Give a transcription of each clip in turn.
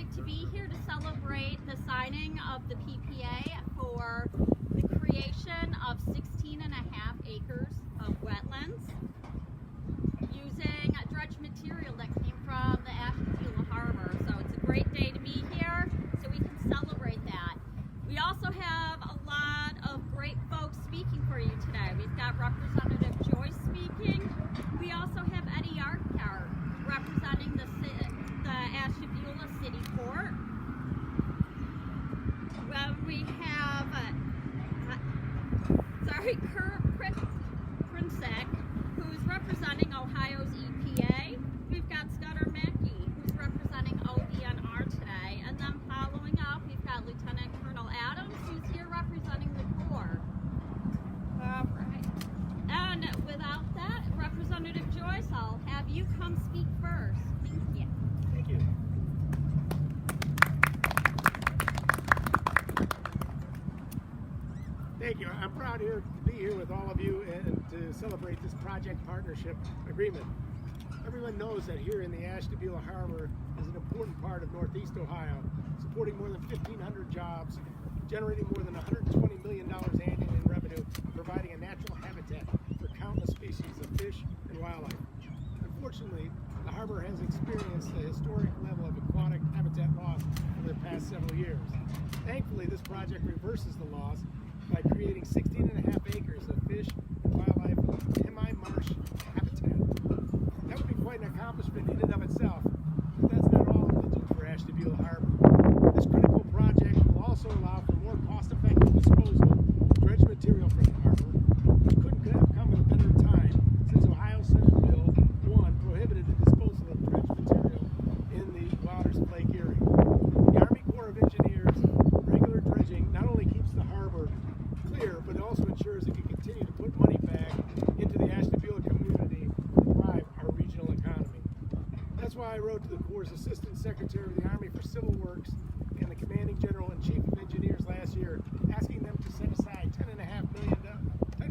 great to be here to celebrate the signing of the PPA for the creation of 16 and a half acres of wetlands using dredge material that came from the ASHTABULA harbor. So it's a great day to be here so we can celebrate that. We also have a lot of great folks speaking for you today. We've got Representative Joyce speaking. We also have Eddie Yarkar representing the ASHTABULA City Court. Well, we have Kurt Prinsek, who's representing Ohio's EPA. We've got Scudder Mackey, who's representing ODNR today. And then following up, we've got Lieutenant Colonel Adams, who's here representing the Corps. All right. And without that, Representative Joyce, I'll have you come speak first. Thank you. Thank you. Thank you. I'm proud to be here with all of you and to celebrate this project partnership agreement. Everyone knows that here in the ASHTABULA Harbor is an important part of Northeast Ohio, supporting more than 1,500 jobs, generating more than $120 million annually in revenue, and providing a natural habitat for countless species of fish and wildlife. Unfortunately, the harbor has experienced a historic level of aquatic habitat loss over the past several years. Thankfully, this project reverses the loss by creating 16 and a half acres of fish and wildlife semi-marsh habitat. That would be quite an accomplishment in and of itself, but that's not all it will do for ASHTABULA Harbor. This critical project will also allow for more cost-effective disposal of dredge material from the harbor. It couldn't have come at a better time since Ohio Senate Bill 1 prohibited the disposal of dredge material in the waters of Lake Erie. The Army Corps of Engineers regular dredging not only keeps the harbor clear, but it also ensures it can continue to put money back into the ASHTABULA community to drive our regional economy. That's why I wrote to the Corps' Assistant Secretary of the Army for Civil Works and the Commanding General and Chief of Engineers last year, asking them to set aside $10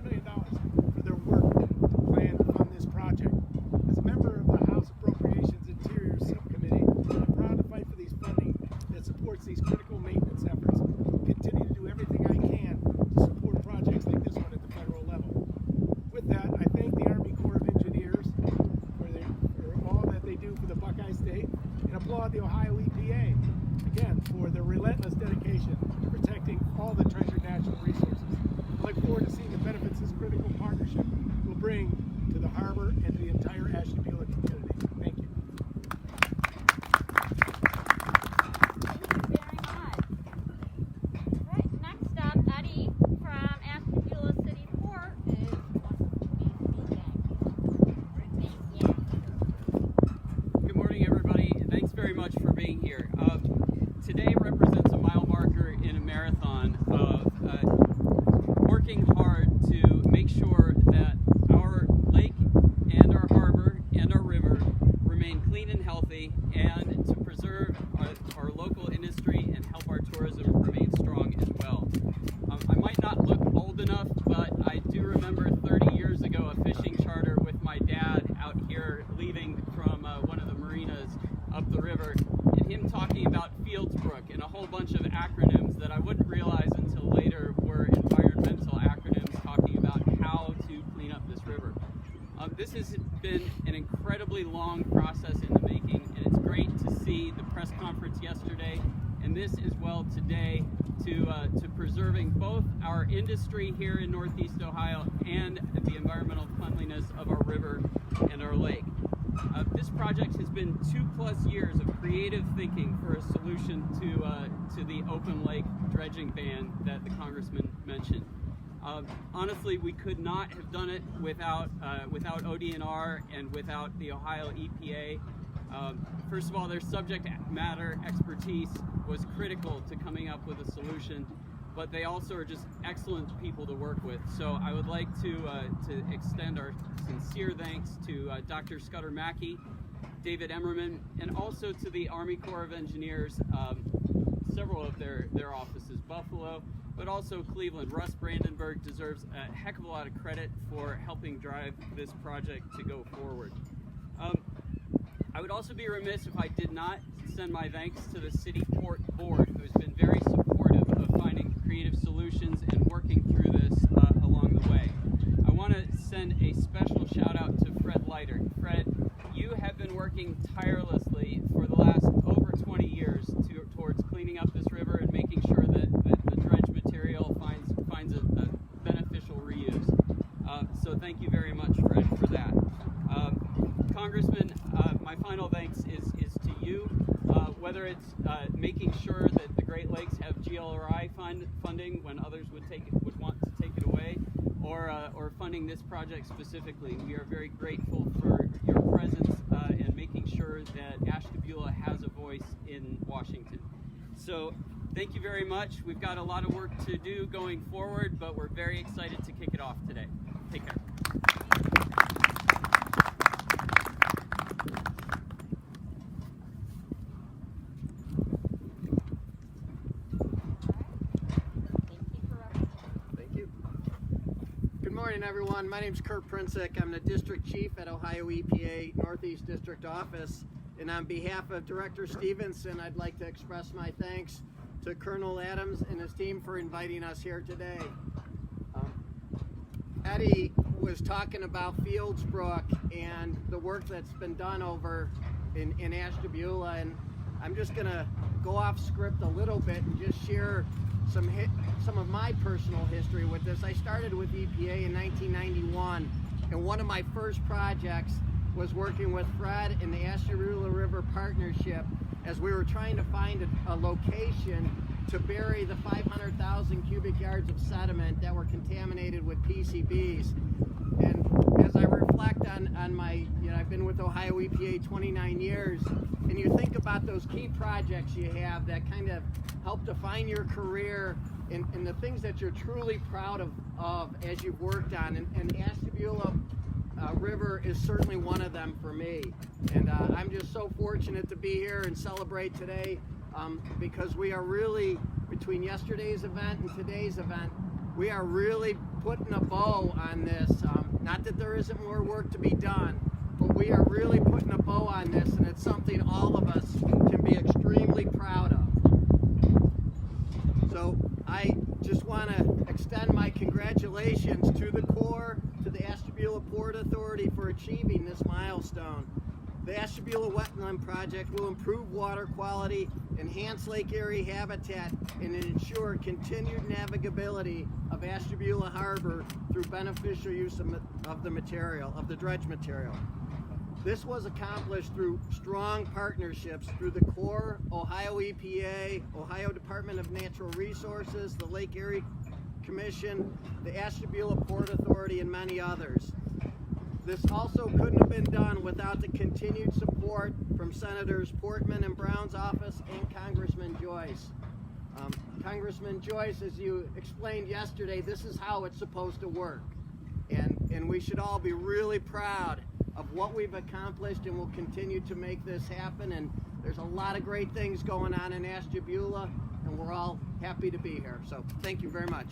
million for their work plan to fund this project. As a member of the House Appropriations Interior Subcommittee, I'm proud to fight for these funding that supports these critical maintenance efforts and continue to do everything I can to support projects like this one at the federal level. With that, I thank the Army Corps of Engineers for all that they do for the Buckeye State and applaud the Ohio EPA, again, for their relentless dedication to protecting all the treasured natural resources. I look forward to seeing the benefits this critical partnership will bring to the harbor and to the entire ASHTABULA community. Thank you. Thank you very much. All right, next up, Eddie from ASHTABULA City Court is speaking. Thank you. Good morning, everybody. Thanks very much for being here. Today represents a mile marker in a marathon of working hard to make sure that our lake and our harbor and our river remain clean and healthy, and to preserve our local industry and help our tourism remain strong as well. I might not look old enough, but I do remember 30 years ago a fishing charter with my dad out here leaving from one of the marinas up the river, and him talking about Fieldsbrook and a whole bunch of acronyms that I wouldn't realize until later were environmental acronyms talking about how to clean up this river. This has been an incredibly long process in the making, and it's great to see the press conference yesterday and this as well today to preserving both our industry here in Northeast Ohio and the environmental cleanliness of our river and our lake. This project has been 2+ years of creative thinking for a solution to the open lake dredging ban that the Congressman mentioned. Honestly, we could not have done it without ODNR and without the Ohio EPA. First of all, their subject matter expertise was critical to coming up with a solution, but they also are just excellent people to work with. So I would like to extend our sincere thanks to Dr. Scudder Mackey, David Emmerman, and also to the Army Corps of Engineers, several of their offices, Buffalo, but also Cleveland. Russ Brandenburg deserves a heck of a lot of credit for helping drive this project to go forward. I would also be remiss if I did not send my thanks to the City Port Board, who has been very supportive of finding creative solutions and working through this along the way. I want to send a special shout out to Fred Leiter. Fred, you have been working tirelessly for the last over 20 years towards cleaning up this river and making sure that the dredge material finds a beneficial reuse. So thank you very much, Fred, for that. Congressman, my final thanks is to you, whether it's making sure that the Great Lakes have GLRI funding when others would want to take it away, or funding this project specifically. We are very grateful for your presence and making sure that ASHTABULA has a voice in Washington. So thank you very much. We've got a lot of work to do going forward, but we're very excited to kick it off today. Take care. Good morning, everyone. My name is Kurt Princek. I'm the District Chief at Ohio EPA Northeast District Office. And on behalf of Director Stevenson, I'd like to express my thanks to Colonel Adams and his team for inviting us here today. Eddie was talking about Fieldsbrook and the work that's been done over in ASHTABULA, and I'm just going to go off script a little bit and just share some of my personal history with this. I started with EPA in 1991, and one of my first projects was working with Fred and the ASHTABULA River Partnership as we were trying to find a location to bury the 500,000 cubic yards of sediment that were contaminated with PCBs. And as I reflect on my, I've been with Ohio EPA 29 years, and you think about those key projects you have that kind of help define your career and the things that you're truly proud of as you've worked on. And ASHTABULA River is certainly one of them for me. And I'm just so fortunate to be here and celebrate today because we are really, between yesterday's event and today's event, we are really putting a bow on this. Not that there isn't more work to be done, but we are really putting a bow on this, and it's something all of us can be extremely proud of. So I just want to extend my congratulations to the Corps, to the ASHTABULA Port Authority for achieving this milestone. The ASHTABULA Wetland Project will improve water quality, enhance lake area habitat, and ensure continued navigability of ASHTABULA Harbor through beneficial use of the material, of the dredge material. This was accomplished through strong partnerships through the Corps, Ohio EPA, Ohio Department of Natural Resources, the Lake Erie Commission, the ASHTABULA Port Authority, and many others. This also couldn't have been done without the continued support from Senators Portman and Brown's office and Congressman Joyce. Congressman Joyce, as you explained yesterday, this is how it's supposed to work. And we should all be really proud of what we've accomplished, and we'll continue to make this happen. And there's a lot of great things going on in ASHTABULA, and we're all happy to be here. So thank you very much.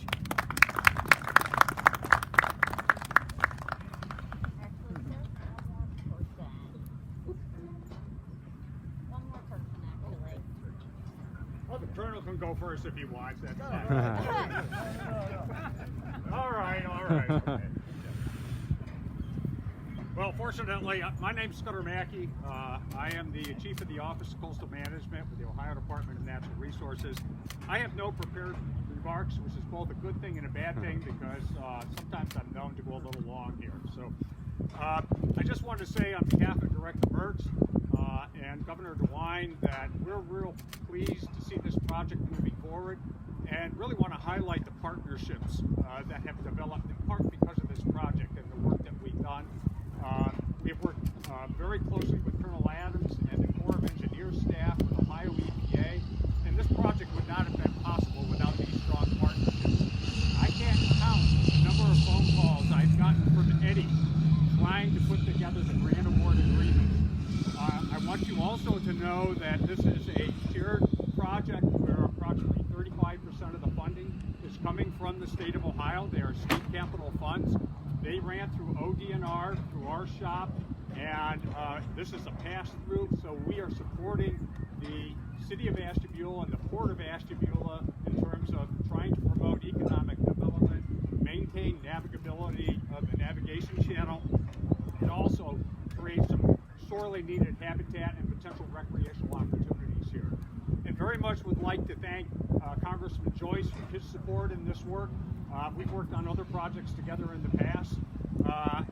Well, the Colonel can go first if he wants. That's fine. All right. Okay. Well, fortunately, my name's Scudder Mackey. I am the Chief of the Office of Coastal Management with the Ohio Department of Natural Resources. I have no prepared remarks, which is both a good thing and a bad thing because sometimes I'm known to go a little long here. So I just wanted to say on behalf of Director Mertz and Governor DeWine that we're real pleased to see this project moving forward and really want to highlight the partnerships that have developed in part because of this project and the work that we've done. We've worked very closely with Colonel Adams and the Corps of Engineers staff with Ohio EPA, and this project would not have been possible without these strong partnerships. I can't count the number of phone calls I've gotten from Eddie trying to put together the grant award agreement. I want you also to know that this is a tiered project where approximately 35% of the funding is coming from the state of Ohio. They are state capital funds. They ran through ODNR, through our shop, And this is a pass-through, so we are supporting the City of Ashtabula and the Port of Ashtabula in terms of trying to promote economic development, maintain navigability of the navigation channel, and also create some sorely needed habitat and potential recreational opportunities here. And very much would like to thank Congressman Joyce for his support in this work. We've worked on other projects together in the past,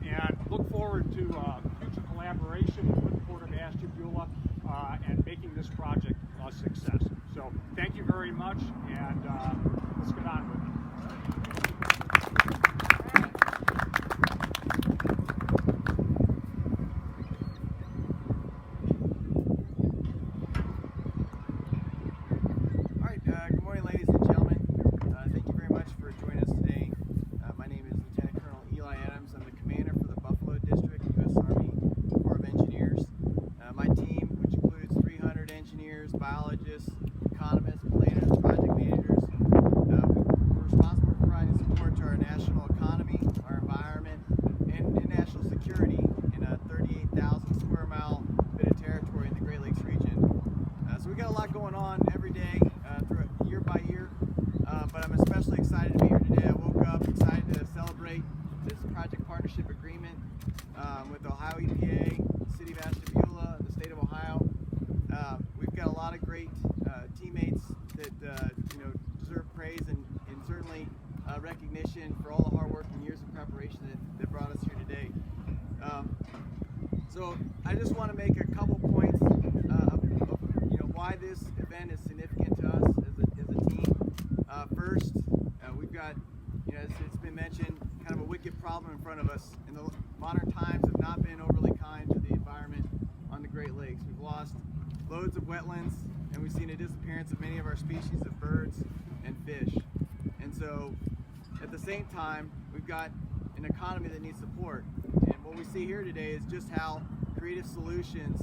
and look forward to future collaboration with the Port of Ashtabula and making this project a success. So thank you very much, and let's get on with it. Good morning, ladies and gentlemen. Thank you very much for joining us today. My name is Lieutenant Colonel Eli Adams. I'm the commander for the Buffalo District, U.S. Army Corps of Engineers. My team, which includes 300 engineers, biologists, economists, planners, project managers, we're responsible for providing support to our national economy, our environment, and national security in a 38,000 square mile bit of territory in the Great Lakes region. So we got a lot going on every day, year by year, but I'm especially excited to be here today. I woke up excited to celebrate this project partnership agreement with Ohio EPA, the City of Ashtabula, and the state of Ohio. We've got a lot of great teammates that deserve praise and certainly recognition for all the hard work and years of preparation that brought us here today. So I just want to make a couple points of why this event is significant to us as a team. First, we've got, as it's been mentioned, kind of a wicked problem in front of us. And the modern times have not been overly kind to the environment on the Great Lakes. We've lost loads of wetlands, and we've seen a disappearance of many of our species of birds and fish. And so, at the same time, we've got an economy that needs support. And what we see here today is just how creative solutions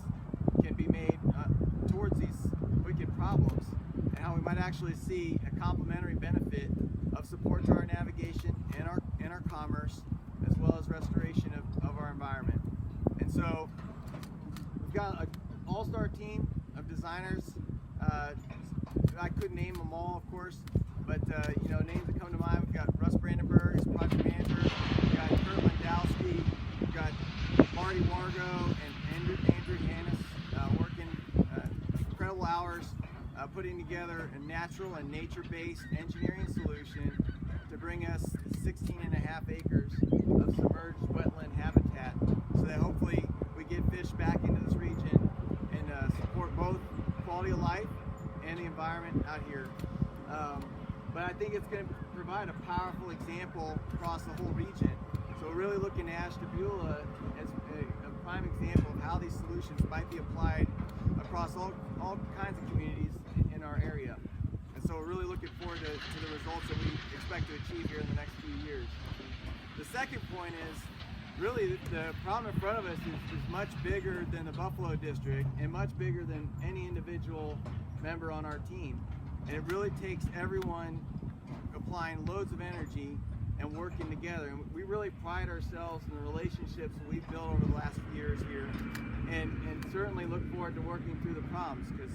can be made towards these wicked problems, and how we might actually see a complementary benefit of support to our navigation and our commerce, as well as restoration of our environment. And so we've got an all-star team of designers. I couldn't name them all, of course, but names that come to mind. We've got Russ Brandenburg as project manager. We've got Kurt Landowski. We've got Marty Wargo and Andrew Hannes working incredible hours putting together a natural and nature-based engineering solution to bring us 16.5 acres of submerged wetland habitat, so that hopefully we get fish back into this region and support both quality of life and the environment out here. But I think it's going to provide a powerful example across the whole region. So we're really looking at Ashtabula as a prime example of how these solutions might be applied across all kinds of communities in our area. And so we're really looking forward to the results that we expect to achieve here in the next few years. The second point is, really the problem in front of us is much bigger than the Buffalo District and much bigger than any individual member on our team. And it really takes everyone applying loads of energy and working together. And we really pride ourselves in the relationships that we've built over the last few years here, and certainly look forward to working through the problems, because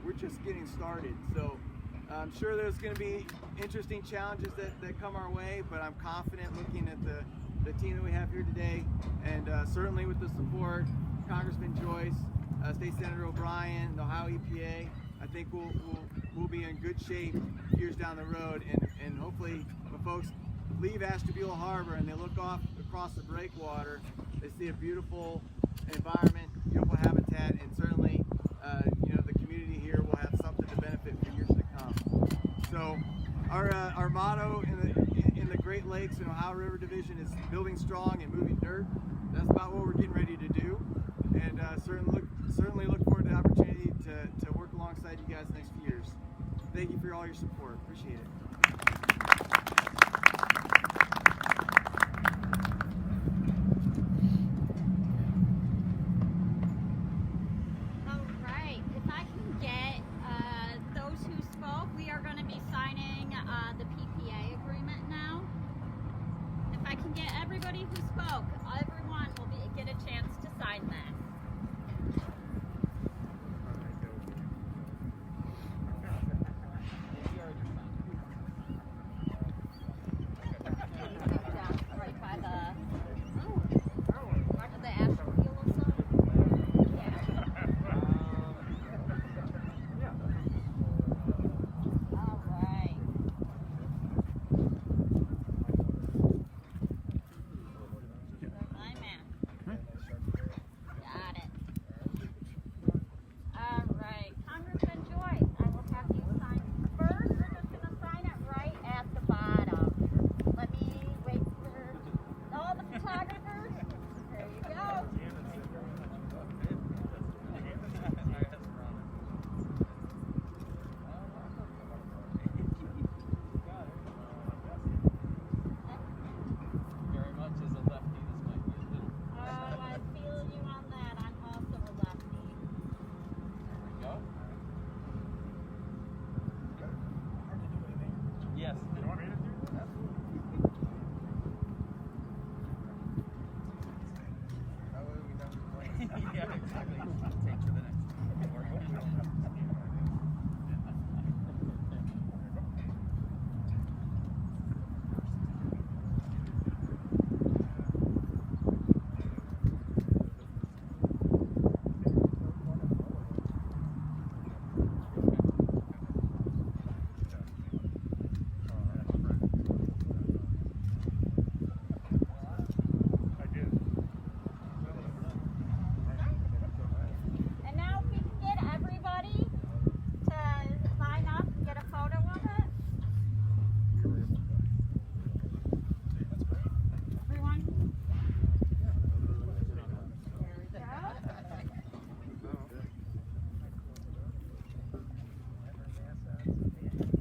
we're just getting started. So I'm sure there's going to be interesting challenges that come our way, but I'm confident looking at the team that we have here today, and certainly with the support of Congressman Joyce, State Senator O'Brien, the Ohio EPA, I think we'll be in good shape years down the road, and hopefully when folks leave Ashtabula Harbor and they look off across the breakwater, they see a beautiful environment, beautiful habitat, and certainly the community here will have something to benefit for years to come. So our motto in the Great Lakes and Ohio River Division is building strong and moving dirt. That's about what we're getting ready to do, and certainly look forward to the opportunity to work alongside you guys the next few years. Thank you for all your support. Appreciate it. All right, if I can get those who spoke, we are going to be signing the PPA agreement now. If I can get everybody who spoke, everyone will be get a chance to sign that. Right by the ASHTABULA side? Yeah. All right. I'm at. Got it. All right. Congressman Joyce, I will have you sign first. We're just going to sign it right at the bottom. Let me wait for all the photographers. There you go. Very much as a lefty, this might be a little. Oh, I feel you on that. I'm also a lefty. There we go. Yes. You want me to do that? Yeah, exactly. Take to the next. I did. And now if we can get everybody to line up and get a photo of it. Everyone? There we go.